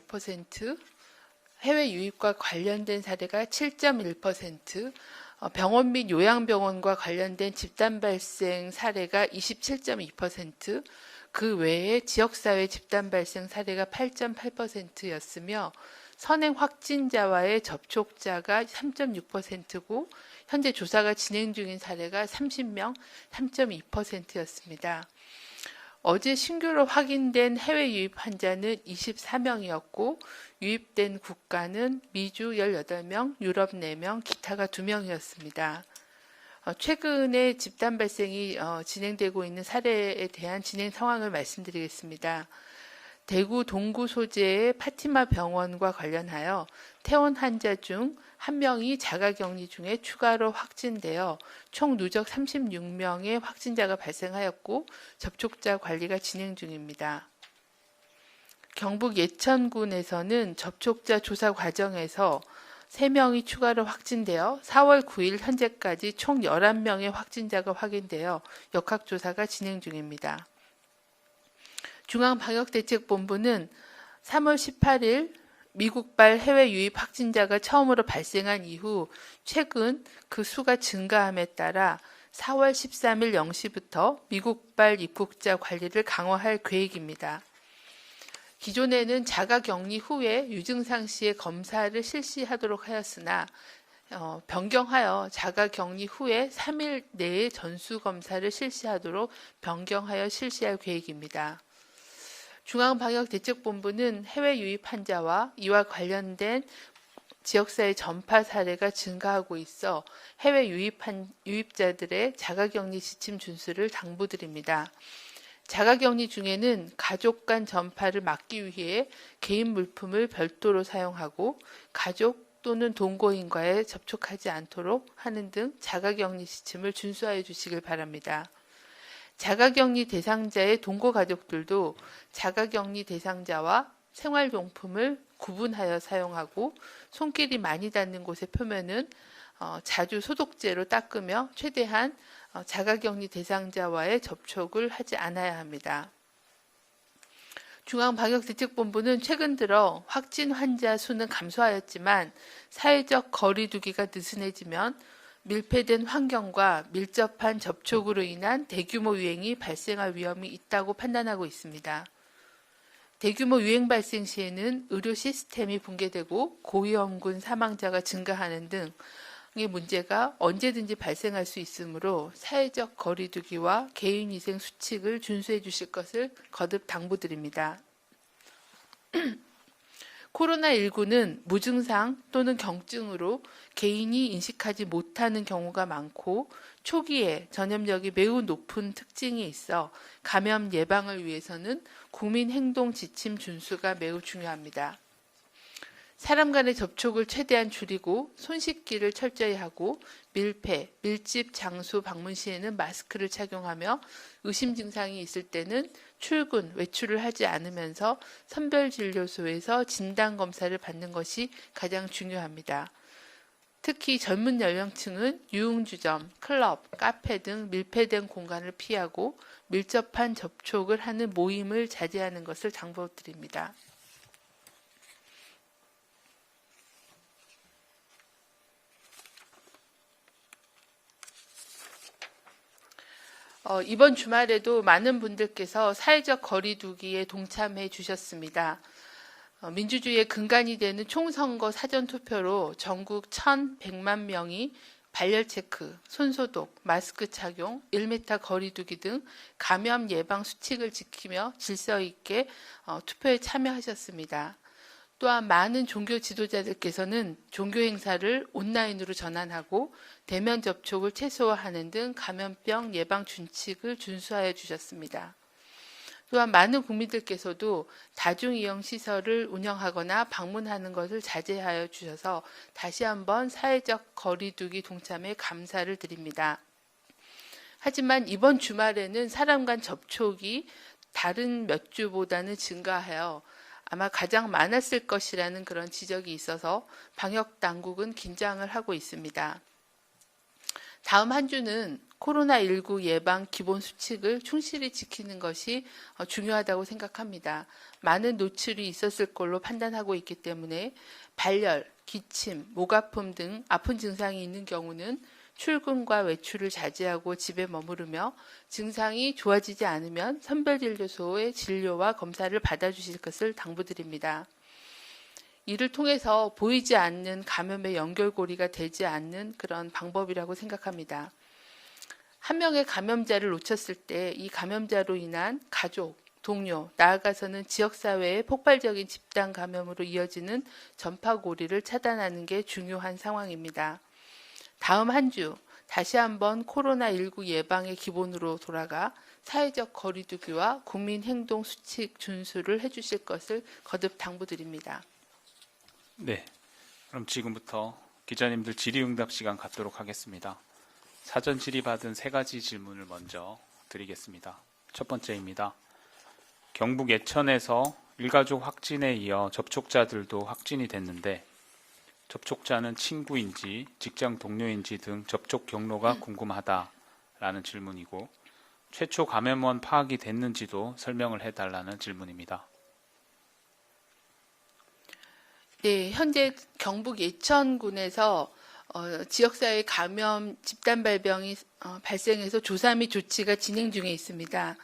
8.5%, 해외 유입과 관련된 사례가 7.1%, 병원 및 요양병원과 관련된 집단 발생 사례가 27.2%, 그 외에 지역사회 집단 발생 사례가 8.8%였으며 선행 확진자와의 접촉자가 3.6%고 현재 조사가 진행 중인 사례가 30명, 3.2%였습니다. 어제 신규로 확인된 해외 유입 환자는 24명이었고 유입된 국가는 미주 18명, 유럽 4명, 기타가 2명이었습니다. 최근에 집단 발생이 진행되고 있는 사례에 대한 진행 상황을 말씀드리겠습니다. 대구 동구 소재의 파티마 병원과 관련하여 퇴원 환자 중 1명이 자가격리 중에 추가로 확진되어 총 누적 36명의 확진자가 발생하였고 접촉자 관리가 진행 중입니다. 경북 예천군에서는 접촉자 조사 과정에서 3명이 추가로 확진되어 4월 9일 현재까지 총 11명의 확진자가 확인되어 역학조사가 진행 중입니다. 중앙방역대책본부는 3월 18일 미국발 해외 유입 확진자가 처음으로 발생한 이후 최근 그 수가 증가함에 따라 4월 13일 0시부터 미국발 입국자 관리를 강화할 계획입니다. 기존에는 자가격리 후에 유증상 시의 검사를 실시하도록 하였으나 변경하여 자가격리 후에 3일 내에 전수검사를 실시하도록 변경하여 실시할 계획입니다. 중앙방역대책본부는 해외 유입 환자와 이와 관련된 지역사회 전파 사례가 증가하고 있어 해외 유입자들의 자가격리 지침 준수를 당부드립니다. 자가격리 중에는 가족 간 전파를 막기 위해 개인 물품을 별도로 사용하고 가족 또는 동거인과에 접촉하지 않도록 하는 등 자가격리 지침을 준수하여 주시길 바랍니다. 자가격리 대상자의 동거가족들도 자가격리 대상자와 생활용품을 구분하여 사용하고 손길이 많이 닿는 곳의 표면은 자주 소독제로 닦으며 최대한 자가격리 대상자와의 접촉을 하지 않아야 합니다. 중앙방역대책본부는 최근 들어 확진 환자 수는 감소하였지만 사회적 거리 두기가 느슨해지면 밀폐된 환경과 밀접한 접촉으로 인한 대규모 유행이 발생할 위험이 있다고 판단하고 있습니다. 대규모 유행 발생 시에는 의료 시스템이 붕괴되고 고위험군 사망자가 증가하는 등의 문제가 언제든지 발생할 수 있으므로 사회적 거리 두기와 개인위생 수칙을 준수해 주실 것을 거듭 당부드립니다. 코로나19는 무증상 또는 경증으로 개인이 인식하지 못하는 경우가 많고 초기에 전염력이 매우 높은 특징이 있어 감염 예방을 위해서는 국민행동지침 준수가 매우 중요합니다. 사람 간의 접촉을 최대한 줄이고 손 씻기를 철저히 하고 밀폐, 밀집 장소 방문 시에는 마스크를 착용하며 의심 증상이 있을 때는 출근, 외출을 하지 않으면서 선별진료소에서 진단검사를 받는 것이 가장 중요합니다. 특히 젊은 연령층은 유흥주점, 클럽, 카페 등 밀폐된 공간을 피하고 밀접한 접촉을 하는 모임을 자제하는 것을 당부드립니다. 이번 주말에도 많은 분들께서 사회적 거리 두기에 동참해 주셨습니다. 민주주의의 근간이 되는 총선거 사전투표로 전국 1,100만 명이 발열 체크, 손소독, 마스크 착용, 1m 거리 두기 등 감염 예방 수칙을 지키며 질서 있게 투표에 참여하셨습니다. 또한 많은 종교 지도자들께서는 종교 행사를 온라인으로 전환하고 대면 접촉을 최소화하는 등 감염병 예방 준칙을 준수하여 주셨습니다. 또한 많은 국민들께서도 다중이용시설을 운영하거나 방문하는 것을 자제하여 주셔서 다시 한번 사회적 거리두기 동참에 감사를 드립니다. 하지만 이번 주말에는 사람 간 접촉이 다른 몇 주보다는 증가하여 아마 가장 많았을 것이라는 그런 지적이 있어서 방역 당국은 긴장을 하고 있습니다. 다음 한 주는 코로나19 예방 기본 수칙을 충실히 지키는 것이 중요하다고 생각합니다. 많은 노출이 있었을 걸로 판단하고 있기 때문에 발열, 기침, 목 아픔 등 아픈 증상이 있는 경우는 출근과 외출을 자제하고 집에 머무르며 증상이 좋아지지 않으면 선별진료소의 진료와 검사를 받아주실 것을 당부드립니다. 이를 통해서 보이지 않는 감염의 연결고리가 되지 않는 그런 방법이라고 생각합니다. 한 명의 감염자를 놓쳤을 때 이 감염자로 인한 가족, 동료, 나아가서는 지역사회의 폭발적인 집단 감염으로 이어지는 전파고리를 차단하는 게 중요한 상황입니다. 다음 한 주 다시 한번 코로나19 예방의 기본으로 돌아가 사회적 거리두기와 국민행동수칙 준수를 해주실 것을 거듭 당부드립니다. 네, 그럼 지금부터 기자님들 질의응답 시간 갖도록 하겠습니다. 사전 질의받은 3가지 질문을 먼저 드리겠습니다. 첫 번째입니다. 경북 예천에서 일가족 확진에 이어 접촉자들도 확진이 됐는데 접촉자는 친구인지 직장 동료인지 등 접촉 경로가 궁금하다라는 질문이고 최초 감염원 파악이 됐는지도 설명을 해달라는 질문입니다. 네, 현재 경북 예천군에서 지역사회 감염 집단 발병이 발생해서 조사 및 조치가 진행 중에 있습니다.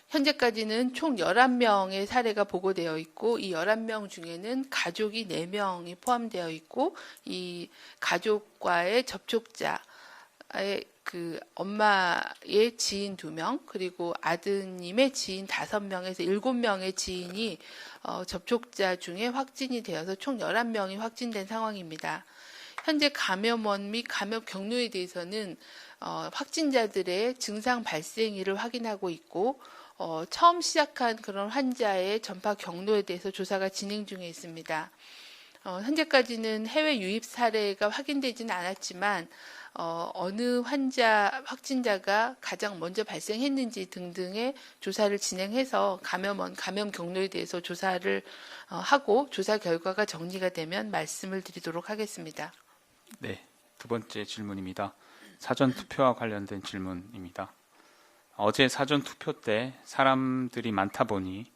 현재까지는 총 11명의 사례가 보고되어 있고 이 11명 중에는 가족이 4명이 포함되어 있고 이 가족과의 접촉자의 그 엄마의 지인 2명 그리고 아드님의 지인 5명에서 7명의 지인이 접촉자 중에 확진이 되어서 총 11명이 확진된 상황입니다. 현재 감염원 및 감염 경로에 대해서는 확진자들의 증상 발생일을 확인하고 있고 처음 시작한 그런 환자의 전파 경로에 대해서 조사가 진행 중에 있습니다. 현재까지는 해외 유입 사례가 확인되지는 않았지만 어느 확진자가 가장 먼저 발생했는지 등등의 조사를 진행해서 감염원, 감염 경로에 대해서 조사를 하고 조사 결과가 정리가 되면 말씀을 드리도록 하겠습니다. 네, 두 번째 질문입니다. 사전투표와 관련된 질문입니다. 어제 사전투표 때 사람들이 많다 보니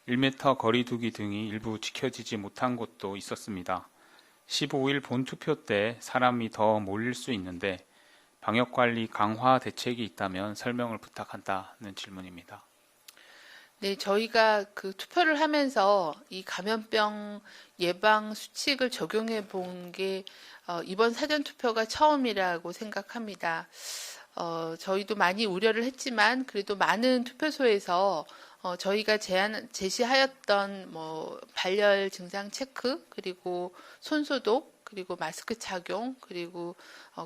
1m 거리 두기 등이 일부 지켜지지 못한 곳도 있었습니다. 15일 본투표 때 사람이 더 몰릴 수 있는데 방역관리 강화 대책이 있다면 설명을 부탁한다는 질문입니다. 네, 저희가 그 투표를 하면서 이 감염병 예방 수칙을 적용해 본 게 이번 사전투표가 처음이라고 생각합니다. 저희도 많이 우려를 했지만 그래도 많은 투표소에서 저희가 제시하였던 발열 증상 체크 그리고 손소독 그리고 마스크 착용 그리고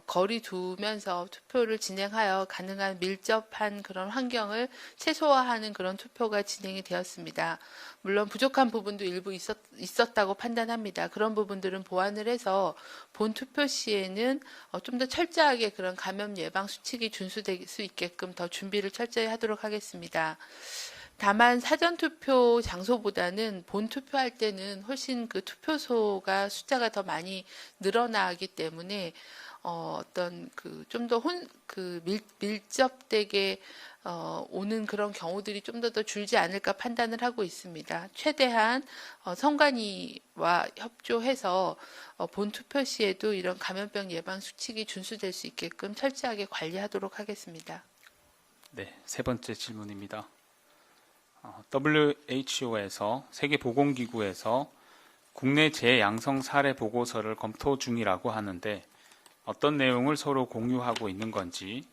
거리 두면서 투표를 진행하여 가능한 밀접한 그런 환경을 최소화하는 그런 투표가 진행이 되었습니다. 물론 부족한 부분도 일부 있었다고 판단합니다. 그런 부분들은 보완을 해서 본 투표 시에는 좀 더 철저하게 그런 감염 예방 수칙이 준수될 수 있게끔 더 준비를 철저히 하도록 하겠습니다. 다만 사전투표 장소보다는 본투표할 때는 훨씬 그 투표소가 숫자가 더 많이 늘어나기 때문에 어떤 그 좀 더 밀접되게 오는 그런 경우들이 좀 더 줄지 않을까 판단을 하고 있습니다. 최대한 선관위와 협조해서 본투표 시에도 이런 감염병 예방 수칙이 준수될 수 있게끔 철저하게 관리하도록 하겠습니다. 네, 세 번째 질문입니다. WHO에서 세계보건기구에서 국내 재양성 사례 보고서를 검토 중이라고 하는데 어떤 내용을 서로 공유하고 있는 건지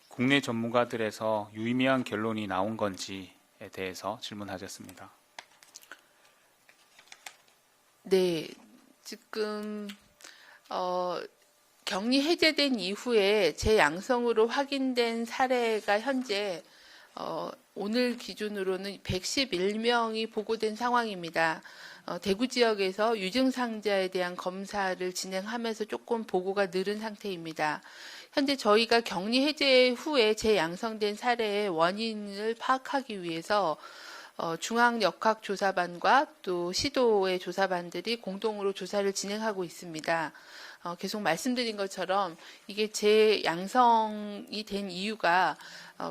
국내 전문가들에서 유의미한 결론이 나온 건지에 대해서 질문하셨습니다. 네, 지금 격리 해제된 이후에 재양성으로 확인된 사례가 현재 오늘 기준으로는 111명이 보고된 상황입니다. 대구 지역에서 유증상자에 대한 검사를 진행하면서 조금 보고가 늘은 상태입니다. 현재 저희가 격리 해제 후에 재양성된 사례의 원인을 파악하기 위해서 중앙역학조사반과 또 시도의 조사반들이 공동으로 조사를 진행하고 있습니다. 계속 말씀드린 것처럼 이게 재양성이 된 이유가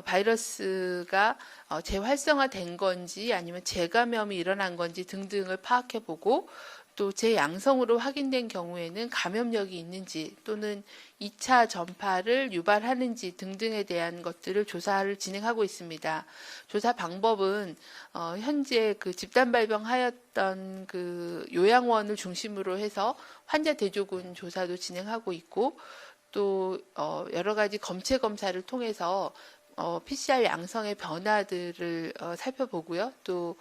바이러스가 재활성화된 건지 아니면 재감염이 일어난 건지 등등을 파악해보고 또 재양성으로 확인된 경우에는 감염력이 있는지 또는 2차 전파를 유발하는지 등등에 대한 것들을 조사를 진행하고 있습니다. 조사 방법은 현재 그 집단 발병하였던 그 요양원을 중심으로 해서 환자 대조군 조사도 진행하고 있고 또 여러 가지 검체 검사를 통해서 PCR 양성의 변화들을 살펴보고요. 또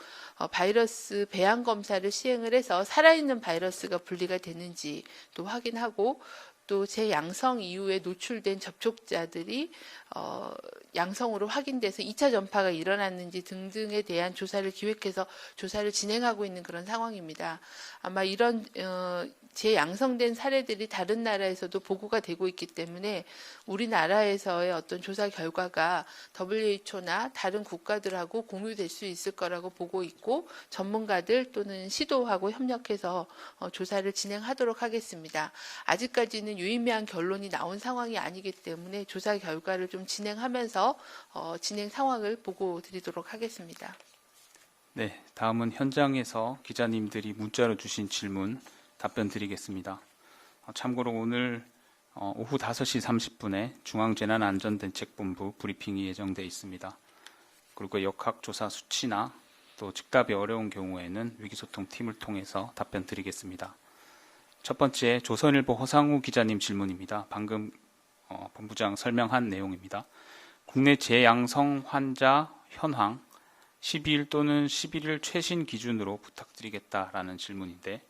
바이러스 배양 검사를 시행을 해서 살아있는 바이러스가 분리가 되는지 또 확인하고 또 재양성 이후에 노출된 접촉자들이 양성으로 확인돼서 2차 전파가 일어났는지 등등에 대한 조사를 기획해서 조사를 진행하고 있는 그런 상황입니다. 아마 이런 재양성된 사례들이 다른 나라에서도 보고가 되고 있기 때문에 우리나라에서의 어떤 조사 결과가 WHO나 다른 국가들하고 공유될 수 있을 거라고 보고 있고 전문가들 또는 시도하고 협력해서 조사를 진행하도록 하겠습니다. 아직까지는 유의미한 결론이 나온 상황이 아니기 때문에 조사 결과를 좀 진행하면서 진행 상황을 보고 드리도록 하겠습니다. 네, 다음은 현장에서 기자님들이 문자로 주신 질문 답변 드리겠습니다. 참고로 오늘 오후 5시 30분에 중앙재난안전대책본부 브리핑이 예정돼 있습니다. 그리고 역학조사 수치나 또 즉답이 어려운 경우에는 위기소통팀을 통해서 답변 드리겠습니다. 첫 번째 조선일보 허상우 기자님 질문입니다. 방금 본부장 설명한 내용입니다. 국내 재양성 환자 현황 12일 또는 11일 최신 기준으로 부탁드리겠다라는 질문인데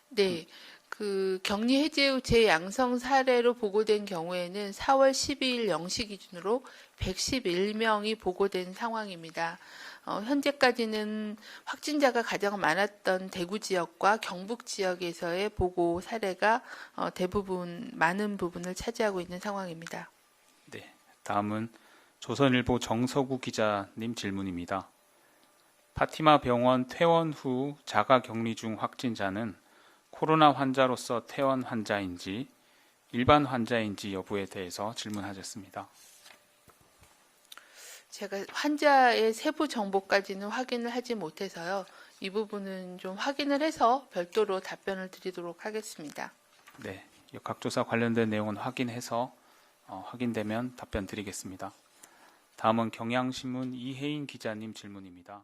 네, 그 격리 해제 후 재양성 사례로 보고된 경우에는 4월 12일 0시 기준으로 111명이 보고된 상황입니다. 현재까지는 확진자가 가장 많았던 대구 지역과 경북 지역에서의 보고 사례가 대부분 많은 부분을 차지하고 있는 상황입니다. 네, 다음은 조선일보 정서구 기자님 질문입니다. 파티마 병원 퇴원 후 자가 격리 중 확진자는 코로나 환자로서 퇴원 환자인지 일반 환자인지 여부에 대해서 질문하셨습니다. 제가 환자의 세부 정보까지는 확인을 하지 못해서요. 이 부분은 좀 확인을 해서 별도로 답변을 드리도록 하겠습니다. 네, 역학조사 관련된 내용은 확인해서 확인되면 답변 드리겠습니다. 다음은 경향신문 이혜인 기자님 질문입니다.